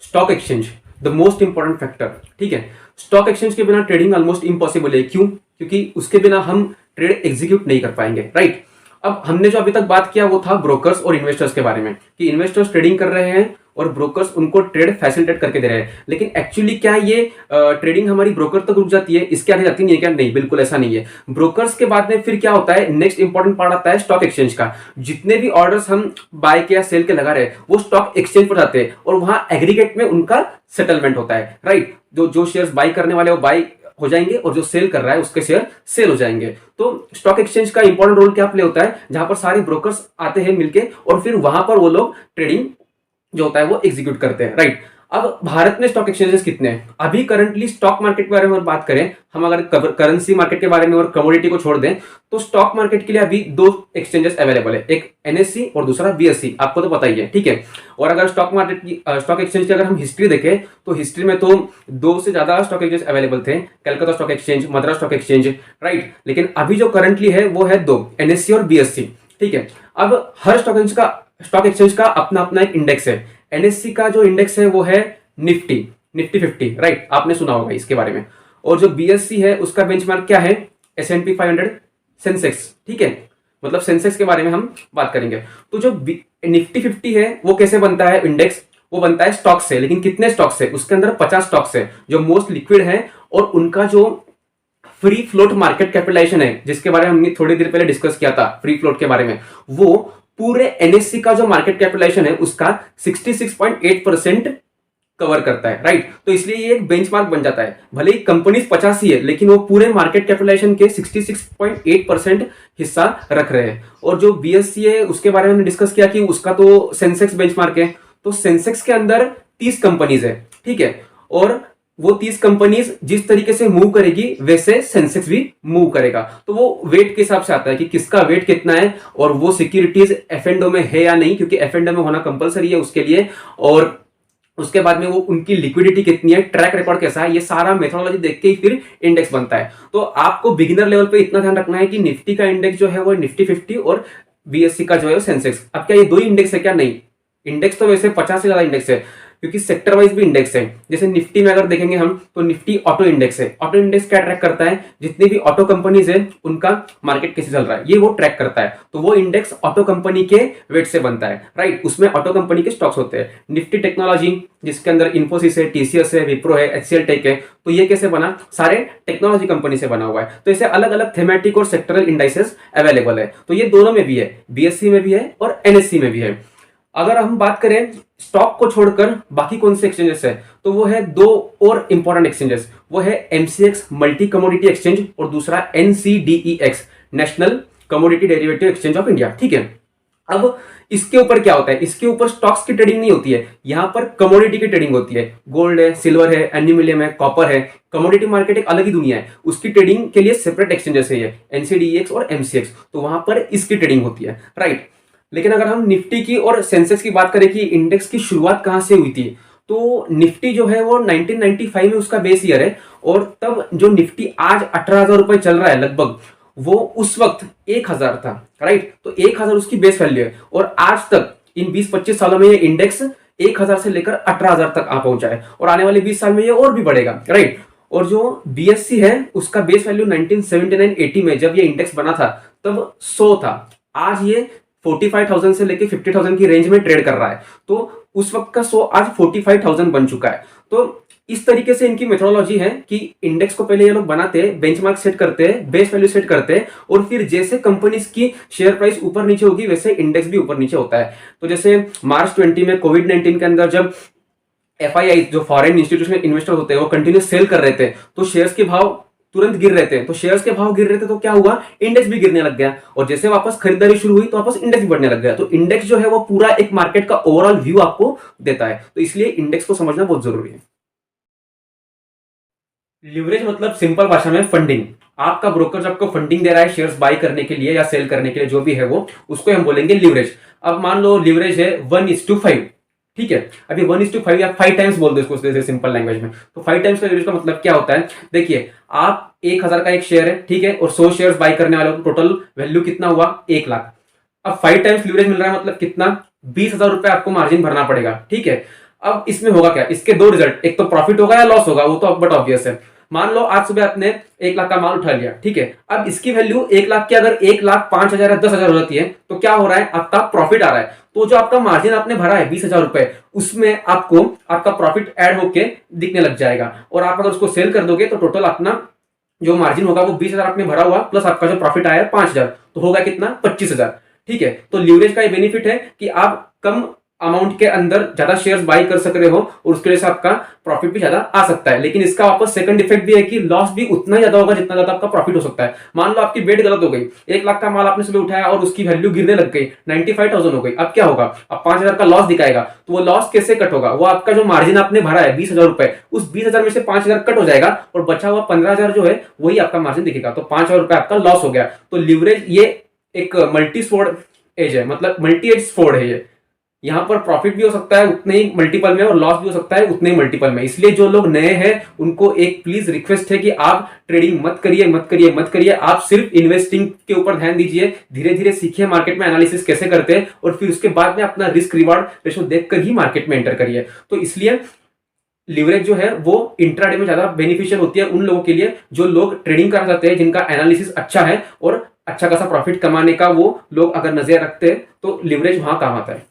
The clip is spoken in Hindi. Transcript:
Stock exchange the most important factor. ठीक है, स्टॉक एक्सचेंज के बिना ट्रेडिंग ऑलमोस्ट इम्पॉसिबल है। क्यों? क्योंकि उसके बिना हम ट्रेड एग्जीक्यूट नहीं कर पाएंगे, राइट। अब हमने जो अभी तक बात किया वो था ब्रोकर्स और इन्वेस्टर्स के बारे में, कि इन्वेस्टर्स ट्रेडिंग कर रहे हैं और ब्रोकर्स उनको ट्रेड फैसिलिटेट करके दे रहे हैं। लेकिन एक्चुअली क्या ये ट्रेडिंग हमारी ब्रोकर तक रुक जाती है, इसके आगे जाती नहीं है क्या? नहीं, बिल्कुल ऐसा नहीं है। ब्रोकर्स के बाद में फिर क्या होता है, नेक्स्ट इंपॉर्टेंट पार्ट आता है स्टॉक एक्सचेंज का। जितने भी ऑर्डर्स हम बाय के या सेल के लगा रहे हैं वो स्टॉक एक्सचेंज पर जाते हैं और वहां एग्रीगेट में उनका सेटलमेंट होता है, राइट। जो शेयर्स बाय करने वाले वो बाय हो जाएंगे और जो सेल कर रहा है उसके शेयर सेल हो जाएंगे। तो स्टॉक एक्सचेंज का इंपॉर्टेंट रोल क्या प्ले होता है, जहां पर सारे ब्रोकर्स आते हैं मिलके और फिर वहां पर वो लोग ट्रेडिंग जो होता है वो एग्जीक्यूट करते हैं, राइट। अब भारत में स्टॉक एक्सचेंजेस कितने हैं? अभी करंटली स्टॉक मार्केट के बारे में बात करें हम, अगर करेंसी मार्केट के बारे में और कमोडिटी को छोड़ दें, तो स्टॉक मार्केट के लिए अभी दो एक्सचेंजेस अवेलेबल है, एक एनएससी और दूसरा बीएससी, आपको तो पता ही है, ठीक है। और अगर स्टॉक मार्केट की स्टॉक एक्सचेंज की अगर हम हिस्ट्री देखें तो हिस्ट्री में तो 2 से ज्यादा स्टॉक एक्सचेंज अवेलेबल थे, Calcutta stock exchange, Madras stock exchange, right. लेकिन अभी जो करंटली है वो है 2, एनएससी और बीएससी, ठीक है। अब हर स्टॉक एक्सचेंज का अपना अपना एक इंडेक्स है। एनएससी का जो इंडेक्स है वो है निफ्टी 50, राइट, आपने सुना होगा इसके बारे में। और जो बीएससी है उसका बेंचमार्क क्या है? S&P 500 सेंसेक्स, ठीक है। मतलब सेंसेक्स के बारे में हम बात करेंगे। तो जो निफ्टी 50 है वो कैसे बनता है इंडेक्स? वो बनता है स्टॉक से, लेकिन कितने स्टॉक से? उसके अंदर 50 स्टॉक्स है जो मोस्ट लिक्विड है और उनका जो फ्री फ्लोट मार्केट कैपिटलाइजेशन है, जिसके बारे में हमने थोड़ी देर पहले डिस्कस किया था फ्री फ्लोट के बारे में, वो पूरे एनएससी का जो मार्केट कैपिटलाइजेशन है उसका 66.8% कवर करता है, राइट। तो इसलिए ये एक बेंचमार्क बन जाता है। भले ही कंपनीज 50 ही है लेकिन वो पूरे मार्केट कैपिटलाइजेशन के 66.8% हिस्सा रख रहे हैं। और जो बीएससी है उसके बारे में हमने डिस्कस किया कि उसका तो सेंसेक्स बेंचमार्क है। तो सेंसेक्स के अंदर 30 कंपनीज है, ठीक है। और वो 30 कंपनीज जिस तरीके से मूव करेगी वैसे सेंसेक्स भी मूव करेगा। तो वो वेट के हिसाब से आता है कि किसका वेट कितना है और वो सिक्योरिटीज एफ&ओ में है या नहीं, क्योंकि एफ&ओ में होना कंपलसरी है उसके लिए। और उसके बाद में वो उनकी लिक्विडिटी कितनी है, ट्रैक रिकॉर्ड कैसा है, ये सारा मेथोडोलॉजी देख के ही फिर इंडेक्स बनता है। तो आपको बिगिनर लेवल पे इतना ध्यान रखना है कि निफ्टी का इंडेक्स जो है वो निफ्टी 50 और बीएससी का जो है सेंसेक्स। अब क्या ये 2 ही इंडेक्स है क्या? नहीं, इंडेक्स तो वैसे 50 से ज्यादा इंडेक्स है, क्योंकि सेक्टर वाइज भी इंडेक्स है। जैसे निफ्टी में अगर देखेंगे हम तो निफ्टी ऑटो इंडेक्स है। ऑटो इंडेक्स क्या ट्रैक करता है? जितनी भी ऑटो कंपनीज है उनका मार्केट कैसे चल रहा है ये वो ट्रैक करता है। तो वो इंडेक्स ऑटो कंपनी के वेट से बनता है, राइट। उसमें ऑटो कंपनी के स्टॉक्स होते हैं। निफ्टी टेक्नोलॉजी जिसके अंदर इन्फोसिस है, टीसीएस है, विप्रो है, एचसीएल टेक है, तो ये कैसे बना? सारे टेक्नोलॉजी कंपनी से बना हुआ है। तो ऐसे अलग अलग थेमेटिक और सेक्टरल इंडाइसेस अवेलेबल है। तो ये दोनों में भी है, बीएससी में भी है और एनएससी में भी है। अगर हम बात करें स्टॉक को छोड़कर बाकी कौन से एक्सचेंजेस है, तो वो है 2 और इंपॉर्टेंट एक्सचेंजेस। वो है एमसीएक्स मल्टी कमोडिटी एक्सचेंज और दूसरा NCDEX national commodity derivative exchange of India, ठीक है। अब इसके ऊपर क्या होता है? इसके ऊपर स्टॉक्स की ट्रेडिंग नहीं होती है, यहां पर कमोडिटी की ट्रेडिंग होती है। गोल्ड है, सिल्वर है, एल्यूमिनियम है, कॉपर है। कमोडिटी मार्केट एक अलग ही दुनिया है, उसकी ट्रेडिंग के लिए सेपरेट एक्सचेंजेस है, ये एनसीडीईएक्स और एमसीएक्स। तो वहां पर इसकी ट्रेडिंग होती है, राइट। लेकिन अगर हम निफ्टी की और सेंसेक्स की बात करें कि इंडेक्स की शुरुआत कहां से हुई थी, तो निफ्टी जो है वो 1995 में उसका बेस ईयर है। और तब जो निफ्टी आज 18,000 रुपए चल रहा है लगभग, वो उस वक्त 1,000 था, राइट। तो 1,000 उसकी बेस वैल्यू है और आज तक इन 20-25 सालों में ये इंडेक्स 1,000 से लेकर 18,000 तक आ पहुंचा है और आने वाले 20 साल में ये और भी बढ़ेगा, राइट। और जो बीएससी है उसका बेस वैल्यू 1979-80 में जब ये इंडेक्स बना था तब 100 था। आज ये 45,000 से लेके 50,000 की रेंज में ट्रेड कर रहा है। तो उस वक्त का 100 आज 45,000 बन चुका है। तो इस तरीके से इनकी मेथोडोलॉजी है कि इंडेक्स को पहले ये लोग बनाते हैं, बेंचमार्क सेट करते हैं, बेस वैल्यू सेट करते हैं और फिर जैसे कंपनीज की शेयर प्राइस ऊपर नीचे होगी वैसे इंडेक्स भी ऊपर नीचे होता है। तो जैसे मार्च 20 में कोविड-19 के अंदर जब एफआईआई जो फॉरेन इंस्टीट्यूशनल इन्वेस्टर होते हैं वो कंटिन्यूस सेल कर रहे थे तो शेयर्स के भाव तुरंत गिर रहे थे। तो शेयर्स के भाव गिर रहे थे तो क्या हुआ? इंडेक्स भी गिरने लग गया और जैसे वापस खरीदारी शुरू हुई तो वापस इंडेक्स भी बढ़ने लग गया। तो इंडेक्स जो है वो पूरा एक मार्केट का ओवरऑल व्यू आपको देता है। तो इसलिए इंडेक्स को समझना बहुत जरूरी है। लिवरेज मतलब सिंपल भाषा में फंडिंग। आपका ब्रोकर जब आपको फंडिंग दे रहा है शेयर्स बाय करने के लिए या सेल करने के लिए, जो भी है वो, उसको हम बोलेंगे लिवरेज। अब मान लो लिवरेज है 1:5, ठीक है। अभी 1:5 या 5 टाइम्स बोल दो इसको सिंपल लैंग्वेज में। तो 5 टाइम्स का लिवरेज का मतलब क्या होता है? देखिए, आप 1,000 का एक शेयर है, ठीक है, और 100 शेयर्स बाय करने वाले हो तो टोटल वैल्यू कितना हुआ? 1,00,000। अब 5 टाइम्स लिवरेज मिल रहा है मतलब कितना? 20,000 रुपए आपको मार्जिन भरना पड़ेगा, ठीक है। अब इसमें होगा क्या, इसके दो रिजल्ट, एक तो प्रॉफिट होगा या लॉस होगा, वो तो बट ऑब्वियस है। मान लो आज सुबह आपने 1 लाख का माल उठा लिया, ठीक है, अब इसकी वैल्यू 1 लाख की अगर 1,05,000 या 10,000 हो जाती है तो क्या हो रहा है, आपका प्रॉफिट आ रहा है। तो जो आपका मार्जिन आपने भरा है 20,000 रुपए, उसमें आपको आपका प्रॉफिट ऐड होके दिखने लग जाएगा, और आप अगर उसको सेल कर दोगे तो टोटल अपना जो मार्जिन होगा वो 20,000 आपने भरा हुआ प्लस आपका जो प्रॉफिट आया 5,000, तो होगा कितना, 25,000। ठीक है, तो लीवरेज का ये बेनिफिट है कि आप कम अमाउंट के अंदर ज्यादा शेयर्स बाई कर सक रहे हो और उसके वजह से आपका प्रॉफिट भी ज्यादा आ सकता है। लेकिन इसका वापस सेकंड इफेक्ट भी है कि लॉस भी उतना ही ज्यादा होगा जितना ज्यादा आपका प्रॉफिट हो सकता है। मान लो आपकी बेट गलत हो गई, 1 लाख का माल आपने सुबह उठाया और उसकी वैल्यू गिरने लग गई, 95,000 हो गई, अब क्या होगा, अब 5,000 का लॉस दिखाएगा। तो वो लॉस कैसे कट होगा, वो आपका जो मार्जिन आपने भरा है 20,000 रुपए, उस 20,000 में से 5,000 कट हो जाएगा और बचा हुआ 15,000 जो है वही आपका मार्जिन दिखेगा, तो 5,000 रुपए आपका लॉस हो गया। तो लीवरेज ये एक मल्टी स्वॉर्ड एज है, मतलब मल्टी एज स्वॉर्ड है ये। यहां पर प्रॉफिट भी हो सकता है उतने ही मल्टीपल में और लॉस भी हो सकता है उतने ही मल्टीपल में। इसलिए जो लोग नए हैं उनको एक प्लीज रिक्वेस्ट है कि आप ट्रेडिंग मत करिए, मत करिए, मत करिए। आप सिर्फ इन्वेस्टिंग के ऊपर ध्यान दीजिए, धीरे धीरे सीखिए मार्केट में एनालिसिस कैसे करते हैं और फिर उसके बाद में अपना रिस्क रिवार्ड रेशो देखकर ही मार्केट में एंटर करिए। तो इसलिए लिवरेज जो है वो इंट्राडे में ज्यादा बेनिफिशियल होती है उन लोगों के लिए जो लोग ट्रेडिंग करना चाहते हैं, जिनका एनालिसिस अच्छा है और अच्छा खासा प्रॉफिट कमाने का वो लोग अगर नजर रखते हैं तो लिवरेज वहां काम आता है।